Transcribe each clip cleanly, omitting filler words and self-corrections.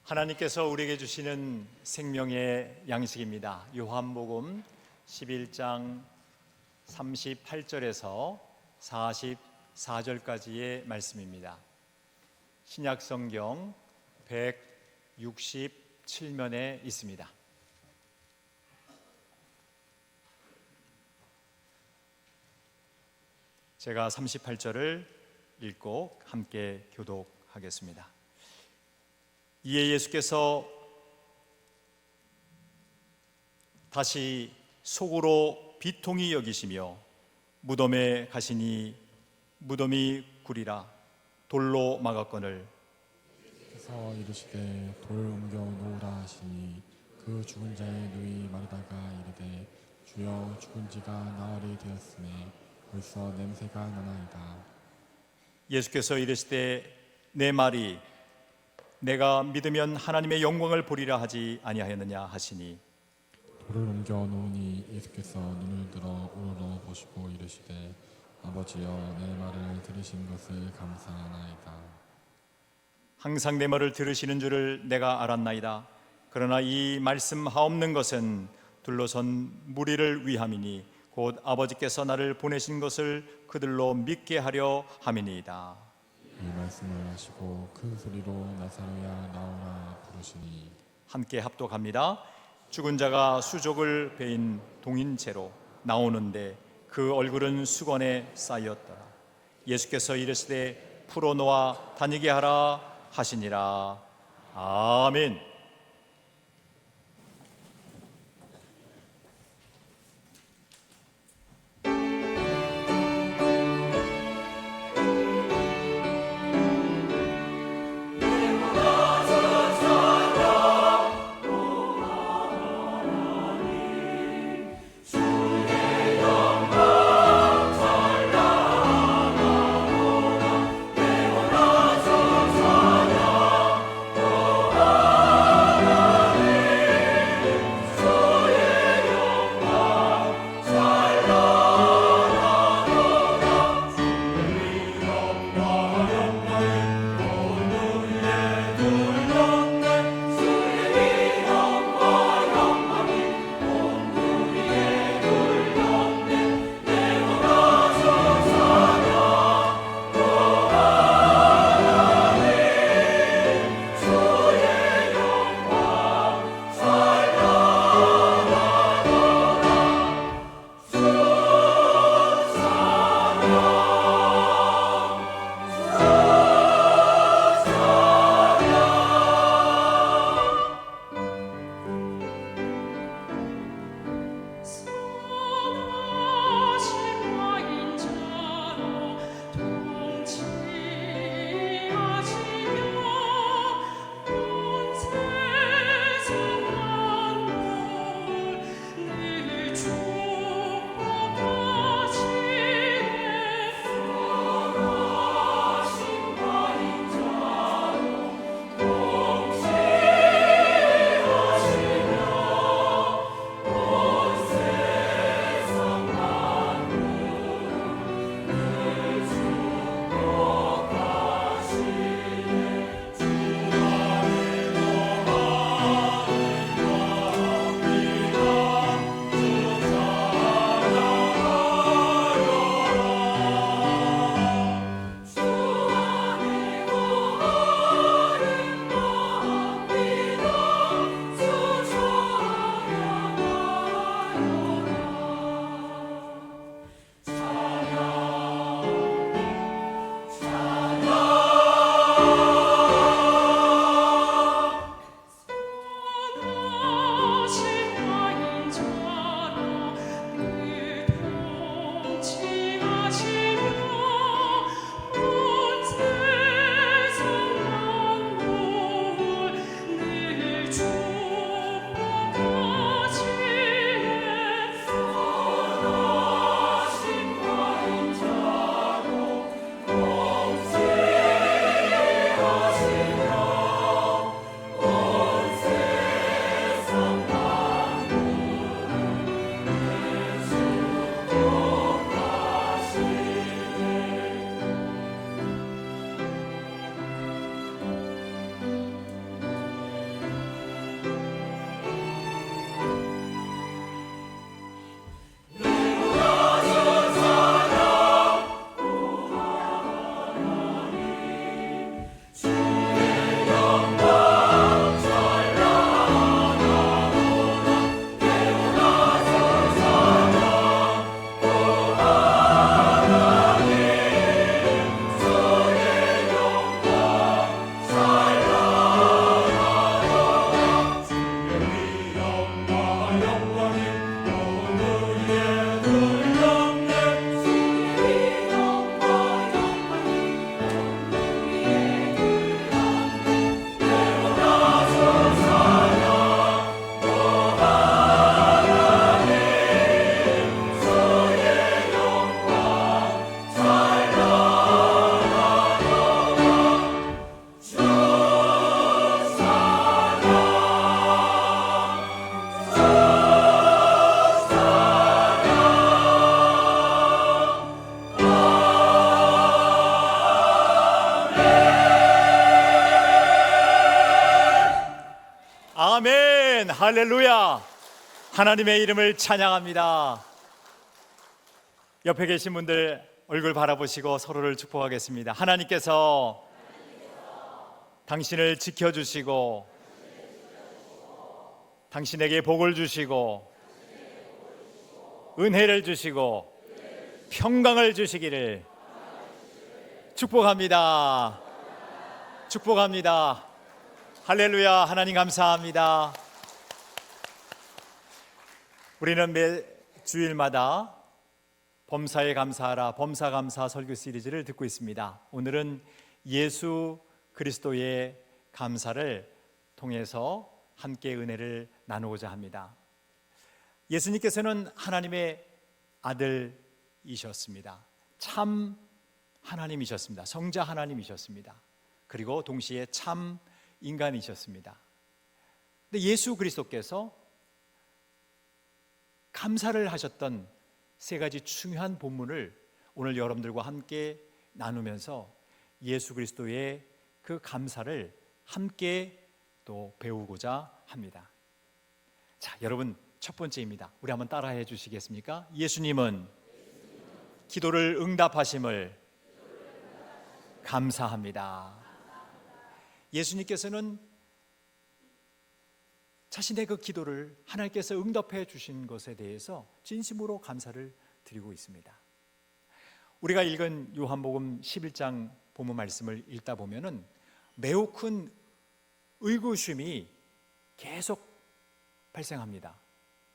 하나님께서 우리에게 주시는 생명의 양식입니다. 요한복음 11장 38절에서 44절까지의 말씀입니다. 신약성경 167면에 있습니다. 제가 38절을 읽고 함께 교독하겠습니다. 이에 예수께서 다시 속으로 비통히 여기시며 무덤에 가시니 무덤이 구리라 돌로 막았거늘 그래서 이르시되 돌 옮겨 놓으라 하시니 그 죽은 자의 누이 마르다가 이르되 주여 죽은 지가 나흘이 되었음에 벌써 냄새가 나나이다. 예수께서 이르시되 내 말이 내가 믿으면 하나님의 영광을 보리라 하지 아니하였느냐 하시니 돌을 옮겨 놓으니 예수께서 눈을 들어 우러러 보시고 이르시되 아버지여 내 말을 들으신 것을 감사하나이다. 항상 내 말을 들으시는 줄을 내가 알았나이다. 그러나 이 말씀하옵는 것은 둘러선 무리를 위함이니 곧 아버지께서 나를 보내신 것을 그들로 믿게 하려 함이니이다. 이 말씀을 하시고 큰 소리로 나사로야 나오라 부르시니 함께 합독합니다. 죽은 자가 수족을 베인 동인채로 나오는데 그 얼굴은 수건에 쌓였더라. 예수께서 이르시되 풀어놓아 다니게 하라 하시니라. 아멘. 아멘. 할렐루야. 하나님의 이름을 찬양합니다. 옆에 계신 분들 얼굴 바라보시고 서로를 축복하겠습니다. 하나님께서 당신을 지켜주시고 당신에게 복을 주시고 은혜를 주시고 평강을 주시기를 축복합니다. 축복합니다. 할렐루야. 하나님 감사합니다. 우리는 매 주일마다 범사에 감사하라 범사감사 설교 시리즈를 듣고 있습니다. 오늘은 예수 그리스도의 감사를 통해서 함께 은혜를 나누고자 합니다. 예수님께서는 하나님의 아들이셨습니다. 참 하나님이셨습니다. 성자 하나님이셨습니다. 그리고 동시에 참 인간이셨습니다. 근데 예수 그리스도께서 감사를 하셨던 세 가지 중요한 본문을 오늘 여러분들과 함께 나누면서 예수 그리스도의 그 감사를 함께 또 배우고자 합니다. 자, 여러분 첫 번째입니다. 우리 한번 따라해 주시겠습니까? 예수님은 기도를 응답하심을 감사합니다. 예수님께서는 자신의 그 기도를 하나님께서 응답해 주신 것에 대해서 진심으로 감사를 드리고 있습니다. 우리가 읽은 요한복음 11장 본문 말씀을 읽다 보면은 매우 큰 의구심이 계속 발생합니다.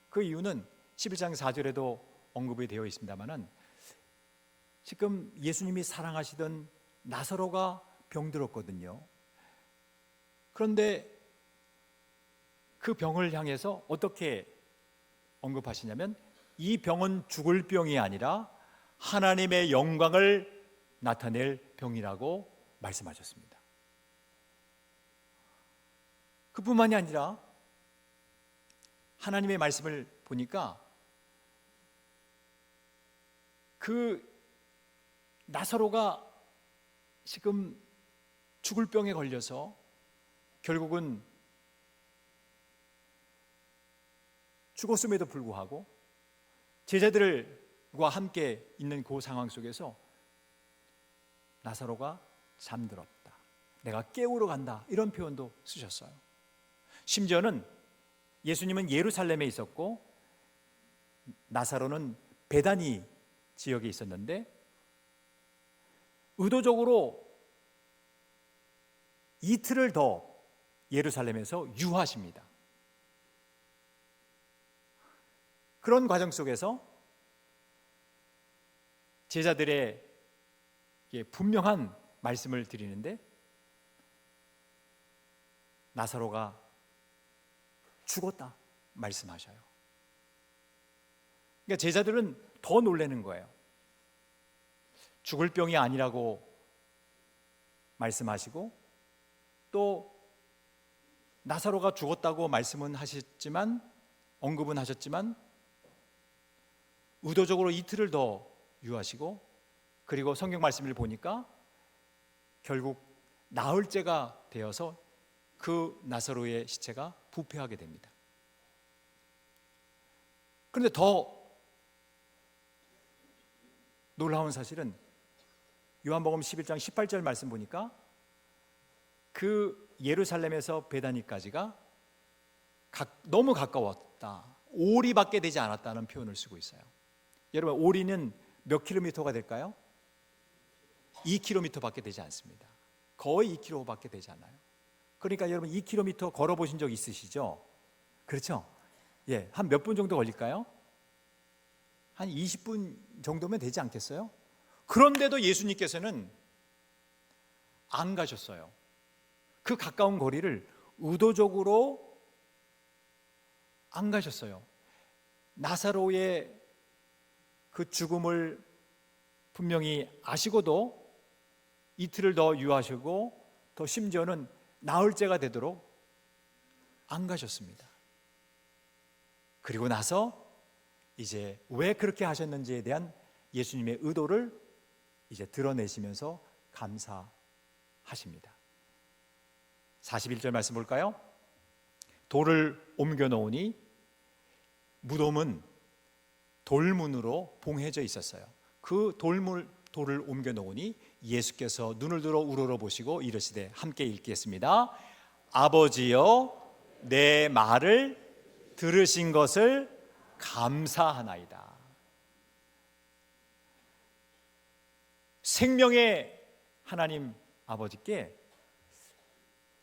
그 이유는 11장 4절에도 언급이 되어 있습니다만은 지금 예수님이 사랑하시던 나사로가 병들었거든요. 그런데 그 병을 향해서 어떻게 언급하시냐면 이 병은 죽을 병이 아니라 하나님의 영광을 나타낼 병이라고 말씀하셨습니다. 그뿐만이 아니라 하나님의 말씀을 보니까 그 나사로가 지금 죽을 병에 걸려서 결국은 죽었음에도 불구하고 제자들과 함께 있는 그 상황 속에서 나사로가 잠들었다, 내가 깨우러 간다, 이런 표현도 쓰셨어요. 심지어는 예수님은 예루살렘에 있었고 나사로는 베다니 지역에 있었는데 의도적으로 이틀을 더 예루살렘에서 유하십니다. 그런 과정 속에서 제자들의 분명한 말씀을 드리는데 나사로가 죽었다 말씀하셔요. 그러니까 제자들은 더 놀라는 거예요. 죽을 병이 아니라고 말씀하시고 또 나사로가 죽었다고 말씀은 하셨지만, 언급은 하셨지만 의도적으로 이틀을 더 유하시고, 그리고 성경 말씀을 보니까 결국 나흘째가 되어서 그 나사로의 시체가 부패하게 됩니다. 그런데 더 놀라운 사실은 요한복음 11장 18절 말씀 보니까 그 예루살렘에서 베다니까지가 너무 가까웠다, 오리밖에 되지 않았다는 표현을 쓰고 있어요. 여러분, 오리는 몇 킬로미터가 될까요? 2km밖에 되지 않습니다. 거의 2km밖에 되지 않아요. 그러니까 여러분 2km 걸어보신 적 있으시죠? 그렇죠? 예, 한 몇 분 정도 걸릴까요? 한 20분 정도면 되지 않겠어요? 그런데도 예수님께서는 안 가셨어요. 그 가까운 거리를 의도적으로 안 가셨어요. 나사로의 그 죽음을 분명히 아시고도 이틀을 더 유하시고 더 심지어는 나흘째가 되도록 안 가셨습니다. 그리고 나서 이제 왜 그렇게 하셨는지에 대한 예수님의 의도를 이제 드러내시면서 감사하십니다. 41절 말씀 볼까요? 돌을 옮겨 놓으니 무덤은 돌문으로 봉해져 있었어요. 그 돌을 옮겨 놓으니 예수께서 눈을 들어 우러러 보시고 이르시되, 함께 읽겠습니다. 아버지여, 내 말을 들으신 것을 감사하나이다. 생명의 하나님 아버지께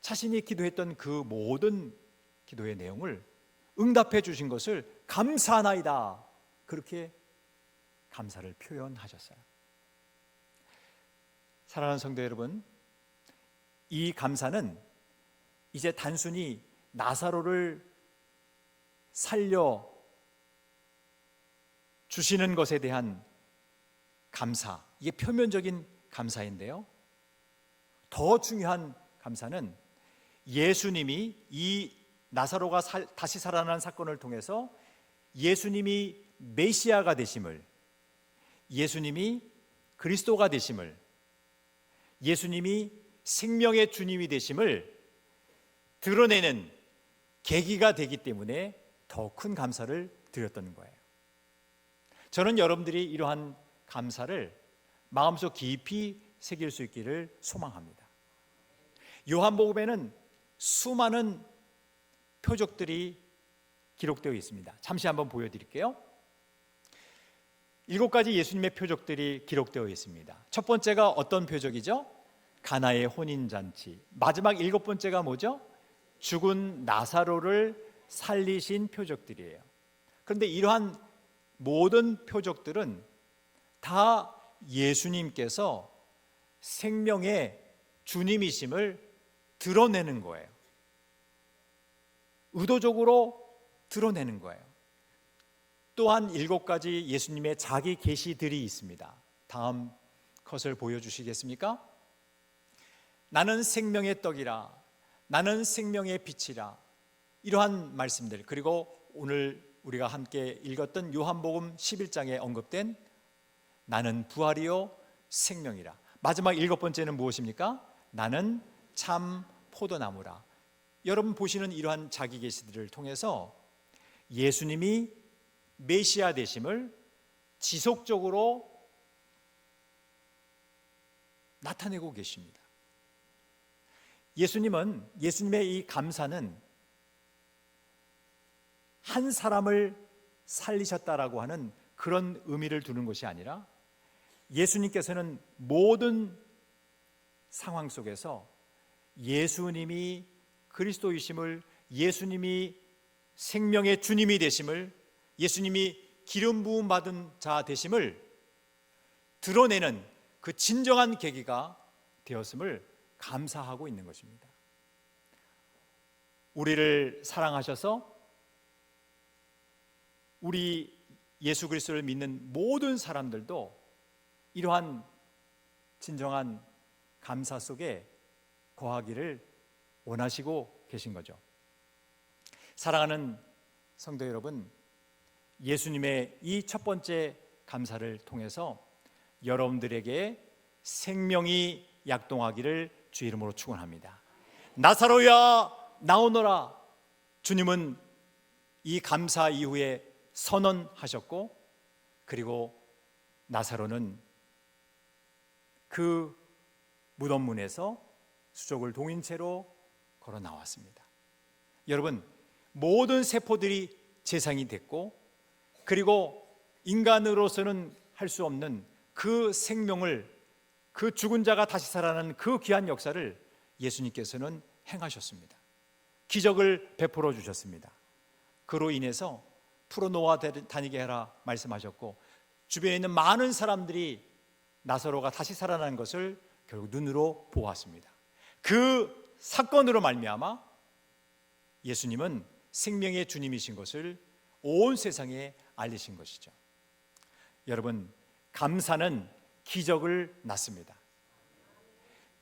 자신이 기도했던 그 모든 기도의 내용을 응답해 주신 것을 감사하나이다, 그렇게 감사를 표현하셨어요. 사랑하는 성도 여러분, 이 감사는 이제 단순히 나사로를 살려 주시는 것에 대한 감사, 이게 표면적인 감사인데요, 더 중요한 감사는 예수님이 이 나사로가 다시 살아난 사건을 통해서 예수님이 메시아가 되심을, 예수님이 그리스도가 되심을, 예수님이 생명의 주님이 되심을 드러내는 계기가 되기 때문에 더 큰 감사를 드렸던 거예요. 저는 여러분들이 이러한 감사를 마음속 깊이 새길 수 있기를 소망합니다. 요한복음에는 수많은 표적들이 기록되어 있습니다. 잠시 한번 보여드릴게요. 7가지 예수님의 표적들이 기록되어 있습니다. 첫 번째가 어떤 표적이죠? 가나의 혼인잔치. 마지막 7번째가 뭐죠? 죽은 나사로를 살리신 표적들이에요. 그런데 이러한 모든 표적들은 다 예수님께서 생명의 주님이심을 드러내는 거예요. 의도적으로 드러내는 거예요. 또한 7가지 예수님의 자기 계시들이 있습니다. 다음 컷을 보여주시겠습니까? 나는 생명의 떡이라, 나는 생명의 빛이라, 이러한 말씀들, 그리고 오늘 우리가 함께 읽었던 요한복음 11장에 언급된 나는 부활이요 생명이라. 마지막 7번째는 무엇입니까? 나는 참 포도나무라. 여러분 보시는 이러한 자기 계시들을 통해서 예수님이 메시아 되심을 지속적으로 나타내고 계십니다. 예수님의 이 감사는 한 사람을 살리셨다라고 하는 그런 의미를 두는 것이 아니라 예수님께서는 모든 상황 속에서 예수님이 그리스도이심을, 예수님이 생명의 주님이 되심을, 예수님이 기름 부음 받은 자 되심을 드러내는 그 진정한 계기가 되었음을 감사하고 있는 것입니다. 우리를 사랑하셔서 우리 예수 그리스도를 믿는 모든 사람들도 이러한 진정한 감사 속에 거하기를 원하시고 계신 거죠. 사랑하는 성도 여러분, 예수님의 이 첫 번째 감사를 통해서 여러분들에게 생명이 약동하기를 주 이름으로 축원합니다. 나사로야 나오너라. 주님은 이 감사 이후에 선언하셨고, 그리고 나사로는 그 무덤 문에서 수족을 동인 채로 걸어 나왔습니다. 여러분, 모든 세포들이 재상이 됐고, 그리고 인간으로서는 할 수 없는 그 생명을, 그 죽은 자가 다시 살아나는 그 귀한 역사를 예수님께서는 행하셨습니다. 기적을 베풀어 주셨습니다. 그로 인해서 풀어놓아 다니게 하라 말씀하셨고, 주변에 있는 많은 사람들이 나사로가 다시 살아나는 것을 결국 눈으로 보았습니다. 그 사건으로 말미암아 예수님은 생명의 주님이신 것을 온 세상에 알리신 것이죠. 여러분, 감사는 기적을 낳습니다.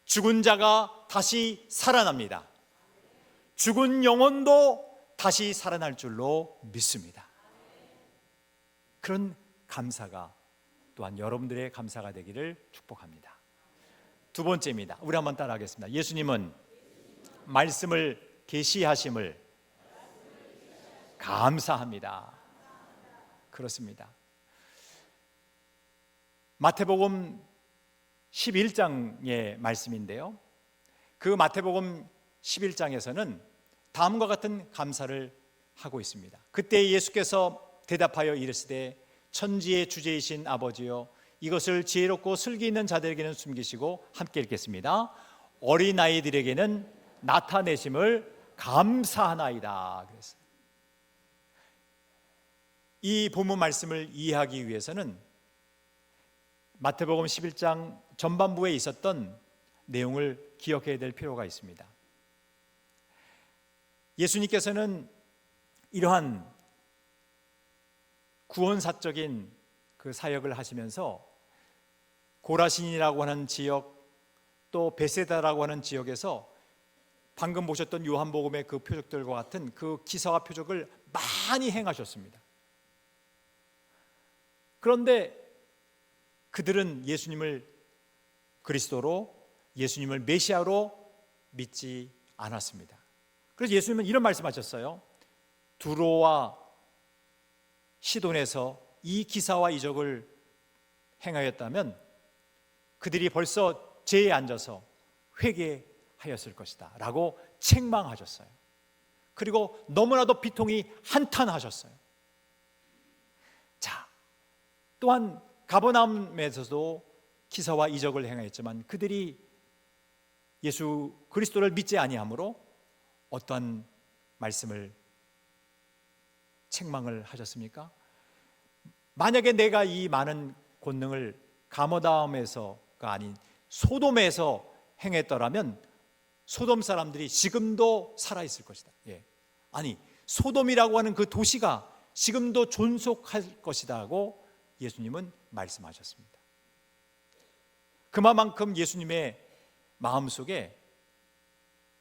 죽은 자가 다시 살아납니다. 죽은 영혼도 다시 살아날 줄로 믿습니다. 그런 감사가 또한 여러분들의 감사가 되기를 축복합니다. 두 번째입니다. 우리 한번 따라하겠습니다. 예수님은 말씀을 계시하심을 감사합니다. 그렇습니다. 마태복음 11장의 말씀인데요, 그 마태복음 11장에서는 다음과 같은 감사를 하고 있습니다. 그때 예수께서 대답하여 이르시되 천지의 주제이신 아버지여, 이것을 지혜롭고 슬기 있는 자들에게는 숨기시고, 함께 읽겠습니다. 어린아이들에게는 나타내심을 감사하나이다. 그랬어요. 이 본문 말씀을 이해하기 위해서는 마태복음 11장 전반부에 있었던 내용을 기억해야 될 필요가 있습니다. 예수님께서는 이러한 구원사적인 그 사역을 하시면서 고라신이라고 하는 지역, 또 베세다라고 하는 지역에서 방금 보셨던 요한복음의 그 표적들과 같은 그 기사와 표적을 많이 행하셨습니다. 그런데 그들은 예수님을 그리스도로, 예수님을 메시아로 믿지 않았습니다. 그래서 예수님은 이런 말씀하셨어요. 두로와 시돈에서 이 기사와 이적을 행하였다면 그들이 벌써 제에 앉아서 회개하였을 것이다 라고 책망하셨어요. 그리고 너무나도 비통이 한탄하셨어요. 자, 또한 가버나움에서도 기사와 이적을 행하였지만 그들이 예수 그리스도를 믿지 아니하므로 어떠한 말씀을 책망을 하셨습니까? 만약에 내가 이 많은 권능을 가버나움에서가 아닌 소돔에서 행했더라면 소돔 사람들이 지금도 살아있을 것이다. 아니, 소돔이라고 하는 그 도시가 지금도 존속할 것이다고 예수님은 말씀하셨습니다. 그만큼 예수님의 마음속에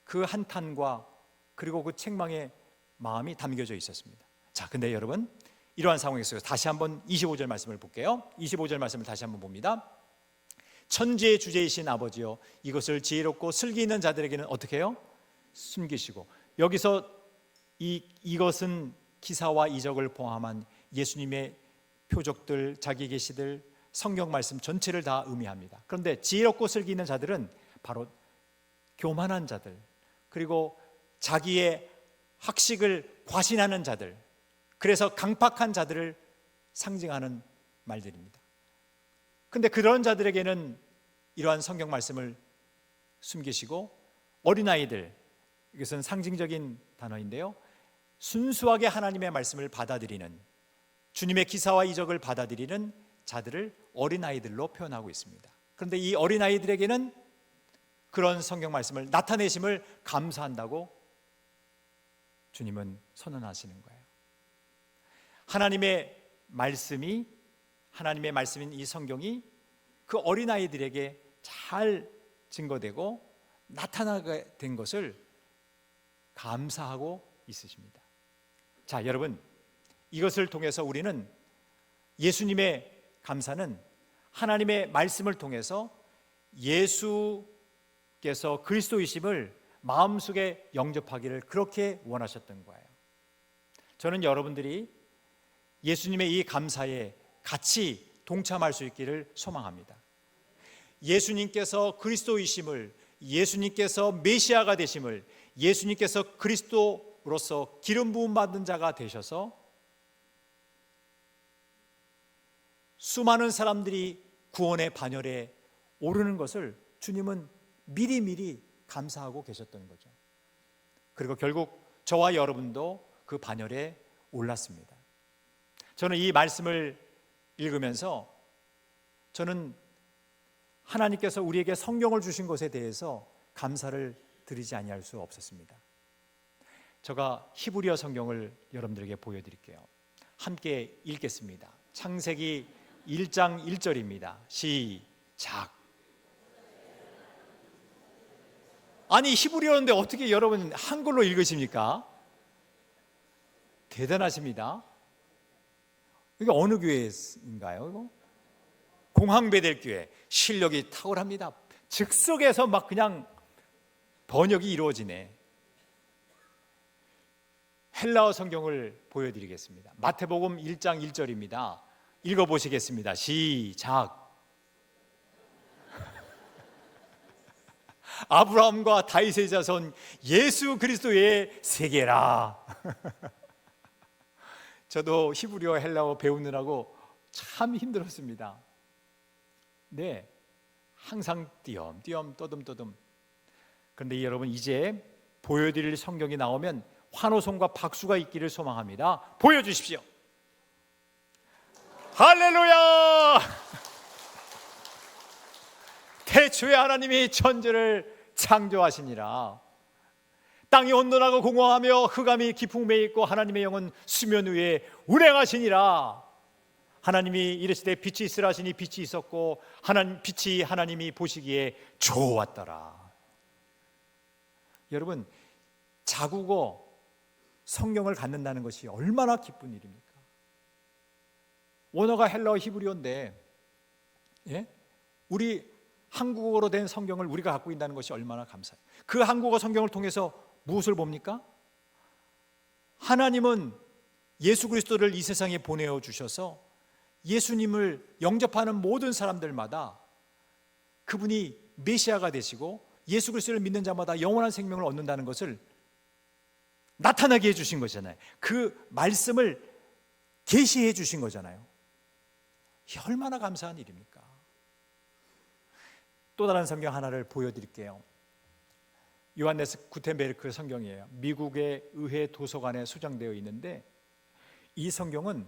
그 한탄과 그리고 그 책망의 마음이 담겨져 있었습니다. 자, 근데 여러분, 이러한 상황에서 다시 한번 25절 말씀을 볼게요. 25절 말씀을 다시 한번 봅니다. 천지의 주제이신 아버지여, 이것을 지혜롭고 슬기 있는 자들에게는 어떻게 해요? 숨기시고. 여기서 이것은 기사와 이적을 포함한 예수님의 표적들, 자기 계시들, 성경 말씀 전체를 다 의미합니다. 그런데 지혜롭고 슬기 있는 자들은 바로 교만한 자들, 그리고 자기의 학식을 과신하는 자들, 그래서 강팍한 자들을 상징하는 말들입니다. 그런데 그런 자들에게는 이러한 성경 말씀을 숨기시고, 어린아이들, 이것은 상징적인 단어인데요, 순수하게 하나님의 말씀을 받아들이는, 주님의 기사와 이적을 받아들이는 자들을 어린아이들로 표현하고 있습니다. 그런데 이 어린아이들에게는 그런 성경 말씀을 나타내심을 감사한다고 주님은 선언하시는 거예요. 하나님의 말씀인 이 성경이 그 어린아이들에게 잘 증거되고 나타나게 된 것을 감사하고 있으십니다. 자, 여러분, 이것을 통해서 우리는 예수님의 감사는 하나님의 말씀을 통해서 예수께서 그리스도이심을 마음속에 영접하기를 그렇게 원하셨던 거예요. 저는 여러분들이 예수님의 이 감사에 같이 동참할 수 있기를 소망합니다. 예수님께서 그리스도이심을, 예수님께서 메시아가 되심을, 예수님께서 그리스도로서 기름 부음 받은 자가 되셔서 수많은 사람들이 구원의 반열에 오르는 것을 주님은 미리미리 감사하고 계셨던 거죠. 그리고 결국 저와 여러분도 그 반열에 올랐습니다. 저는 이 말씀을 읽으면서 저는 하나님께서 우리에게 성경을 주신 것에 대해서 감사를 드리지 아니할 수 없었습니다. 제가 히브리어 성경을 여러분들에게 보여드릴게요. 함께 읽겠습니다. 창세기 1장 1절입니다. 시작. 아니, 히브리어인데 어떻게 여러분 한글로 읽으십니까? 대단하십니다. 이게 어느 교회인가요? 이거? 공항베델교회. 실력이 탁월합니다. 즉석에서 막 그냥 번역이 이루어지네. 헬라어 성경을 보여드리겠습니다. 마태복음 1장 1절입니다. 읽어보시겠습니다. 시작. 아브라함과 다윗의 자손 예수 그리스도의 세계라. 저도 히브리어 헬라어 배우느라고 참 힘들었습니다. 네, 항상 띄엄띄엄 떠듬떠듬. 그런데 여러분, 이제 보여드릴 성경이 나오면 환호성과 박수가 있기를 소망합니다. 보여주십시오. 할렐루야! 태초에 하나님이 천지를 창조하시니라. 땅이 온돈하고 공허하며 흑암이 깊음에 있고 하나님의 영은 수면 위에 운행하시니라. 하나님이 이르시되 빛이 있으라 하시니 빛이 있었고 빛이 하나님이 보시기에 좋았더라. 여러분, 자국어 성경을 갖는다는 것이 얼마나 기쁜 일입니까? 원어가 헬라어 히브리어인데, 예? 우리 한국어로 된 성경을 우리가 갖고 있다는 것이 얼마나 감사해요. 그 한국어 성경을 통해서 무엇을 봅니까? 하나님은 예수 그리스도를 이 세상에 보내어 주셔서 예수님을 영접하는 모든 사람들마다 그분이 메시아가 되시고 예수 그리스도를 믿는 자마다 영원한 생명을 얻는다는 것을 나타나게 해주신 거잖아요. 그 말씀을 계시해 주신 거잖아요. 이게 얼마나 감사한 일입니까? 또 다른 성경 하나를 보여드릴게요. 요한네스 구텐베르크 성경이에요. 미국의 의회 도서관에 수장되어 있는데 이 성경은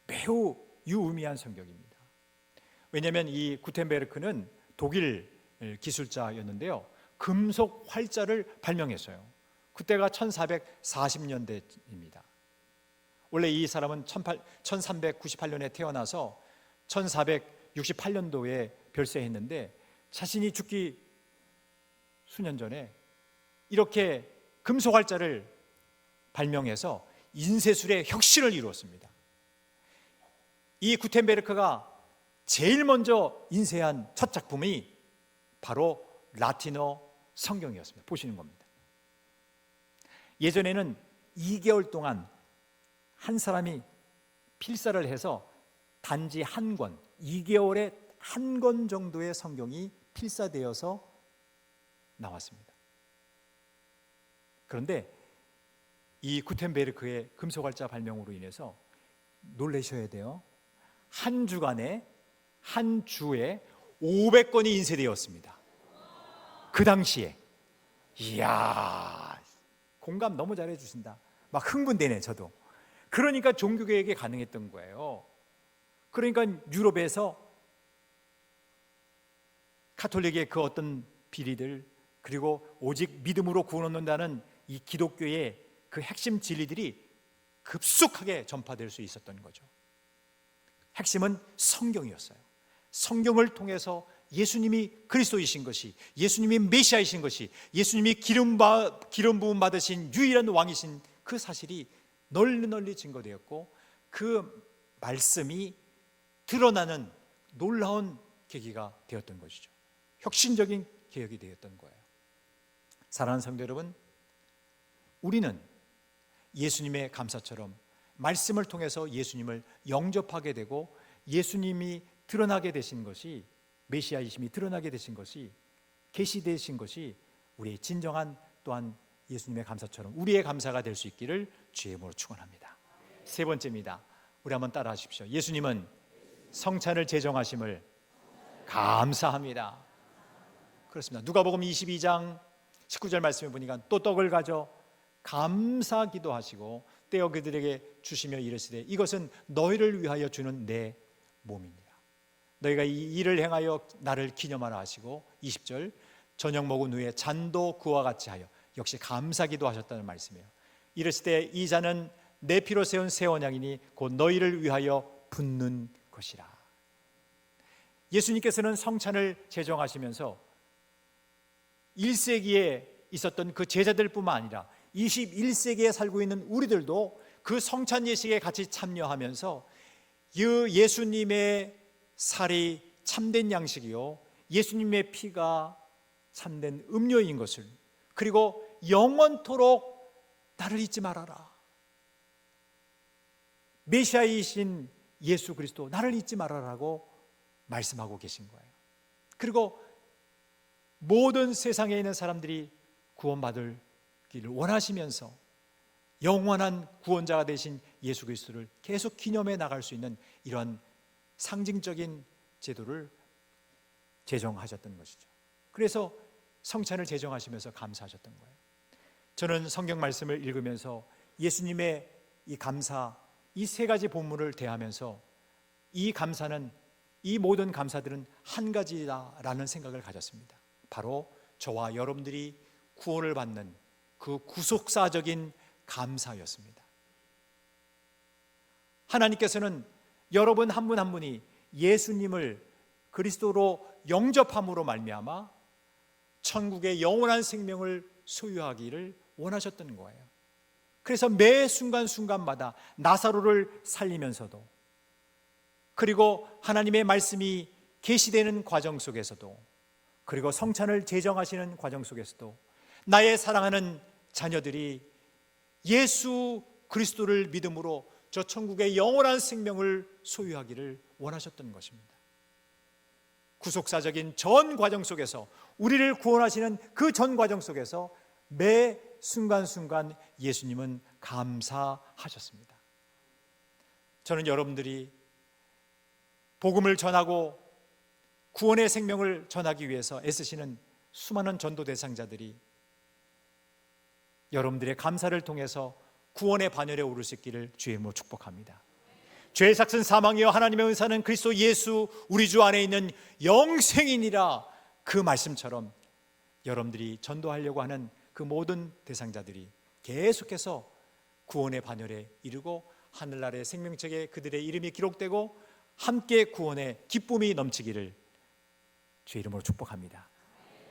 매우 유의미한 성경입니다. 왜냐하면 이 구텐베르크는 독일 기술자였는데요, 금속 활자를 발명했어요. 그때가 1440년대입니다. 원래 이 사람은 1398년에 태어나서 1468년도에 별세했는데 자신이 죽기 수년 전에 이렇게 금속 활자를 발명해서 인쇄술의 혁신을 이루었습니다. 이 구텐베르크가 제일 먼저 인쇄한 첫 작품이 바로 라틴어 성경이었습니다. 보시는 겁니다. 예전에는 2개월 동안 한 사람이 필사를 해서 단지 한 권, 2개월에 한 권 정도의 성경이 필사되어서 나왔습니다. 그런데 이 구텐베르크의 금속활자 발명으로 인해서 놀라셔야 돼요. 한 주간에, 한 주에 500권이 인쇄되었습니다. 그 당시에. 이야, 공감 너무 잘해 주신다. 막 흥분되네, 저도. 그러니까 종교개혁이 가능했던 거예요. 그러니까 유럽에서 카톨릭의 그 어떤 비리들, 그리고 오직 믿음으로 구원 얻는다는 이 기독교의 그 핵심 진리들이 급속하게 전파될 수 있었던 거죠. 핵심은 성경이었어요. 성경을 통해서 예수님이 그리스도이신 것이, 예수님이 메시아이신 것이, 예수님이 기름 부음 받으신 유일한 왕이신 그 사실이 널리 증거되었고, 그 말씀이 드러나는 놀라운 계기가 되었던 것이죠. 혁신적인 개혁이 되었던 거예요. 사랑하는 성도 여러분, 우리는 예수님의 감사처럼 말씀을 통해서 예수님을 영접하게 되고 예수님이 드러나게 되신 것이, 메시아이심이 드러나게 되신 것이, 계시되신 것이 우리의 진정한 또한 예수님의 감사처럼 우리의 감사가 될 수 있기를 주의 이름으로 축원합니다. 세 번째입니다. 우리 한번 따라 하십시오. 예수님은 성찬을 제정하심을 감사합니다. 그렇습니다. 누가복음 22장 19절 말씀에 보니까 또 떡을 가져 감사 기도하시고 떼어 그들에게 주시며 이르시되 이것은 너희를 위하여 주는 내 몸이니라. 너희가 이 일을 행하여 나를 기념하라 하시고 20절 저녁 먹은 후에 잔도 그와 같이 하여 역시 감사 기도하셨다는 말씀이에요. 이르시되 이 잔은 내 피로 세운 새 언약이니 곧 너희를 위하여 붓는 것이라. 예수님께서는 성찬을 제정하시면서 1세기에 있었던 그 제자들뿐만 아니라 21세기에 살고 있는 우리들도 그 성찬 예식에 같이 참여하면서 예수님의 살이 참된 양식이요 예수님의 피가 참된 음료인 것을, 그리고 영원토록 나를 잊지 말아라. 메시아이신 예수 그리스도 나를 잊지 말아라고 말씀하고 계신 거예요. 그리고 모든 세상에 있는 사람들이 구원받을기를 원하시면서 영원한 구원자가 되신 예수 그리스도를 계속 기념해 나갈 수 있는 이런 상징적인 제도를 제정하셨던 것이죠. 그래서 성찬을 제정하시면서 감사하셨던 거예요. 저는 성경 말씀을 읽으면서 예수님의 이 감사, 이 세 가지 본문을 대하면서 이 감사는, 이 모든 감사들은 한 가지다라는 생각을 가졌습니다. 바로 저와 여러분들이 구원을 받는 그 구속사적인 감사였습니다. 하나님께서는 여러분 한 분 한 분이 예수님을 그리스도로 영접함으로 말미암아 천국의 영원한 생명을 소유하기를 원하셨던 거예요. 그래서 매 순간순간마다 나사로를 살리면서도, 그리고 하나님의 말씀이 계시되는 과정 속에서도, 그리고 성찬을 제정하시는 과정 속에서도 나의 사랑하는 자녀들이 예수 그리스도를 믿음으로 저 천국의 영원한 생명을 소유하기를 원하셨던 것입니다. 구속사적인 전 과정 속에서, 우리를 구원하시는 그 전 과정 속에서 매 순간순간 예수님은 감사하셨습니다. 저는 여러분들이 복음을 전하고 구원의 생명을 전하기 위해서 애쓰시는 수많은 전도 대상자들이 여러분들의 감사를 통해서 구원의 반열에 오를 수 있기를 주의 이름으로 축복합니다. 죄의 삭은 사망이요 하나님의 은사는 그리스도 예수 우리 주 안에 있는 영생이니라, 그 말씀처럼 여러분들이 전도하려고 하는 그 모든 대상자들이 계속해서 구원의 반열에 이르고 하늘나라의 생명책에 그들의 이름이 기록되고 함께 구원의 기쁨이 넘치기를 주의 이름으로 축복합니다.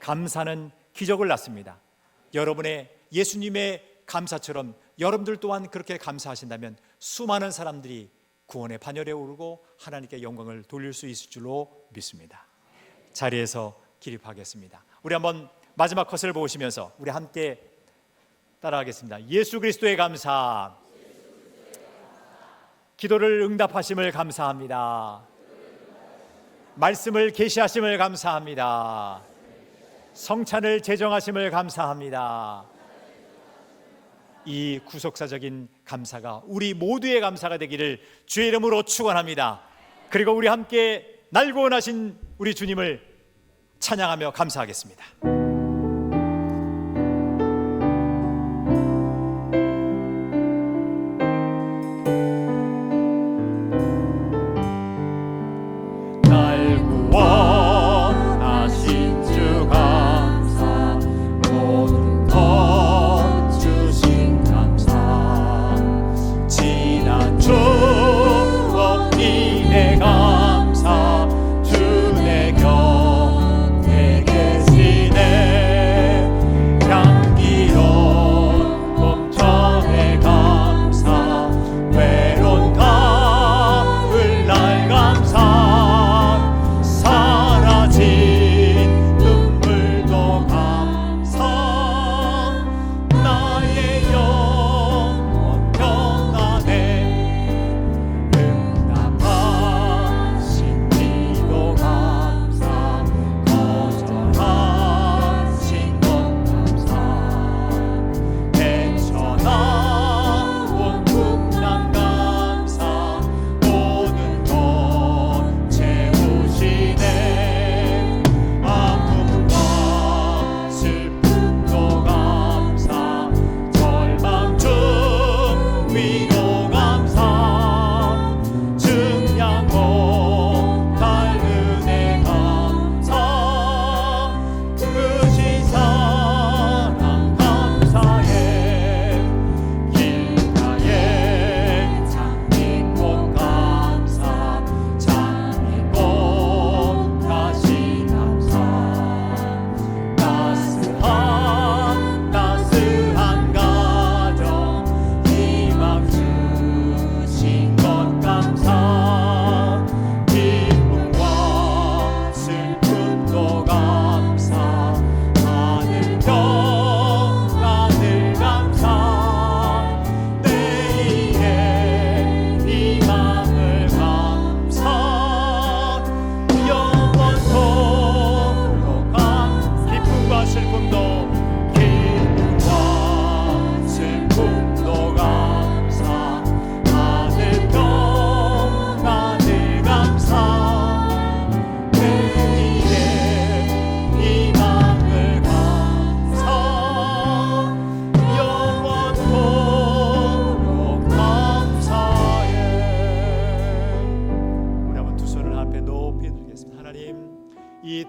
감사는 기적을 낳습니다. 여러분의 예수님의 감사처럼 여러분들 또한 그렇게 감사하신다면 수많은 사람들이 구원의 반열에 오르고 하나님께 영광을 돌릴 수 있을 줄로 믿습니다. 자리에서 기립하겠습니다. 우리 한번 마지막 컷을 보시면서 우리 함께 따라하겠습니다. 예수 그리스도의 감사, 기도를 응답하심을 감사합니다. 말씀을 계시하심을 감사합니다. 성찬을 제정하심을 감사합니다. 이 구속사적인 감사가 우리 모두의 감사가 되기를 주의 이름으로 축원합니다. 그리고 우리 함께 날고 원하신 우리 주님을 찬양하며 감사하겠습니다. 감사, 주 내 곁에 계시네.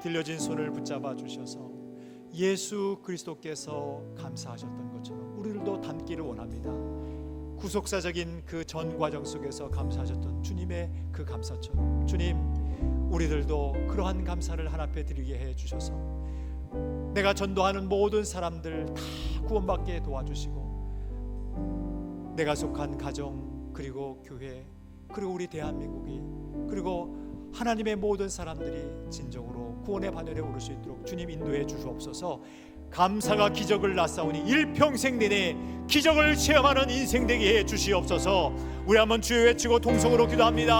길려진 손을 붙잡아 주셔서 예수 그리스도께서 감사하셨던 것처럼 우리들도 닮기를 원합니다. 구속사적인 그 전 과정 속에서 감사하셨던 주님의 그 감사처럼 주님, 우리들도 그러한 감사를 하나님 앞에 드리게 해 주셔서 내가 전도하는 모든 사람들 다 구원받게 도와주시고 내가 속한 가정, 그리고 교회, 그리고 우리 대한민국이, 그리고 하나님의 모든 사람들이 진정으로 구원의 반열에 오를 수 있도록 주님 인도해 주시옵소서. 감사가 기적을 낳사오니 일평생 내내 기적을 체험하는 인생 되게 해 주시옵소서. 우리 한번 주여 외치고 통성으로 기도합니다.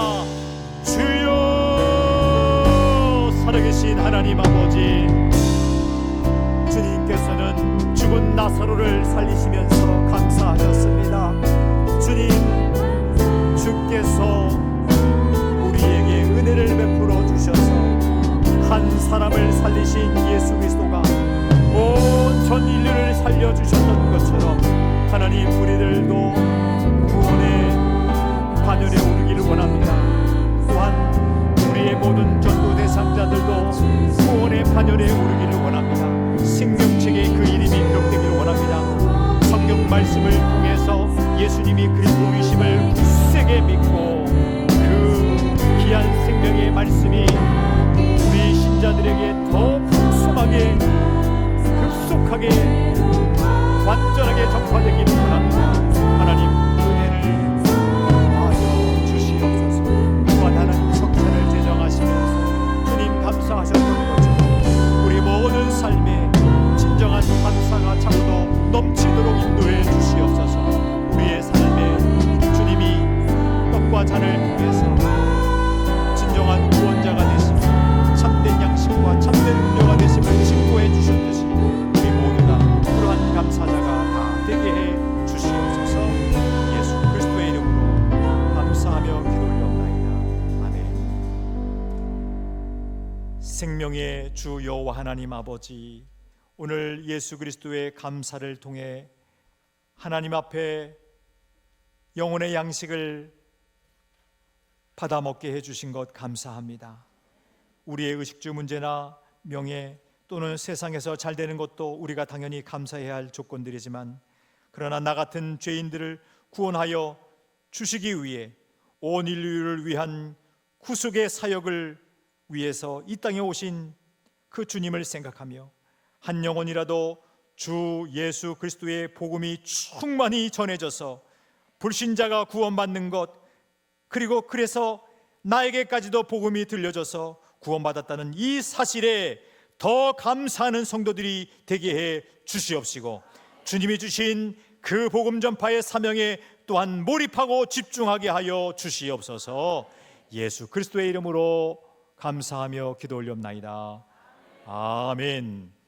주여, 살아계신 하나님 아버지, 주님께서는 죽은 나사로를 살리시면서 감사하셨습니다. 주님, 주께서 우리에게 은혜를 베풀어 주셔서 한 사람을 살리신 예수 그리스도가 온 전 인류를 살려주셨던 것처럼 하나님, 우리들도 구원의 반열에 오르기를 원합니다. 또한 우리의 모든 전도 대상자들도 구원의 반열에 오르기를 원합니다. 생명책에 그 이름이 기록되기를 원합니다. 성경 말씀을 통해서 예수님이 그리스도이심을 굳세게 믿고 그 귀한 생명의 말씀이 우리 신자들에게 더 풍성하게, 급속하게, 완전하게 전파되기를 원합니다. 하나님, 은혜를 하여 주시옵소서. 또한 하나님 성찬을 제정하시면서 주님 감사하셨던 것처럼 우리 모든 삶에 진정한 감사가 차고도 넘치도록 인도해 주시옵소서. 우리의 삶에 주님이 떡과 잔을 통해서 진정한 구원자가 되시며 참된 양식과 참된 음료가 되심을 증거해 주셨듯이 우리 모두가 그러한 감사자가 다 되게 해 주시옵소서. 예수 그리스도의 이름으로 감사하며 기도하옵나이다. 아멘. 생명의 주 여호와 하나님 아버지, 오늘 예수 그리스도의 감사를 통해 하나님 앞에 영혼의 양식을 받아 먹게 해주신 것 감사합니다. 우리의 의식주 문제나 명예 또는 세상에서 잘 되는 것도 우리가 당연히 감사해야 할 조건들이지만, 그러나 나 같은 죄인들을 구원하여 주시기 위해 온 인류를 위한 구속의 사역을 위해서 이 땅에 오신 그 주님을 생각하며 한 영혼이라도 주 예수 그리스도의 복음이 충만히 전해져서 불신자가 구원받는 것, 그리고 그래서 나에게까지도 복음이 들려져서 구원받았다는 이 사실에 더 감사하는 성도들이 되게 해 주시옵시고, 주님이 주신 그 복음 전파의 사명에 또한 몰입하고 집중하게 하여 주시옵소서. 예수 그리스도의 이름으로 감사하며 기도 올렸나이다. 아멘.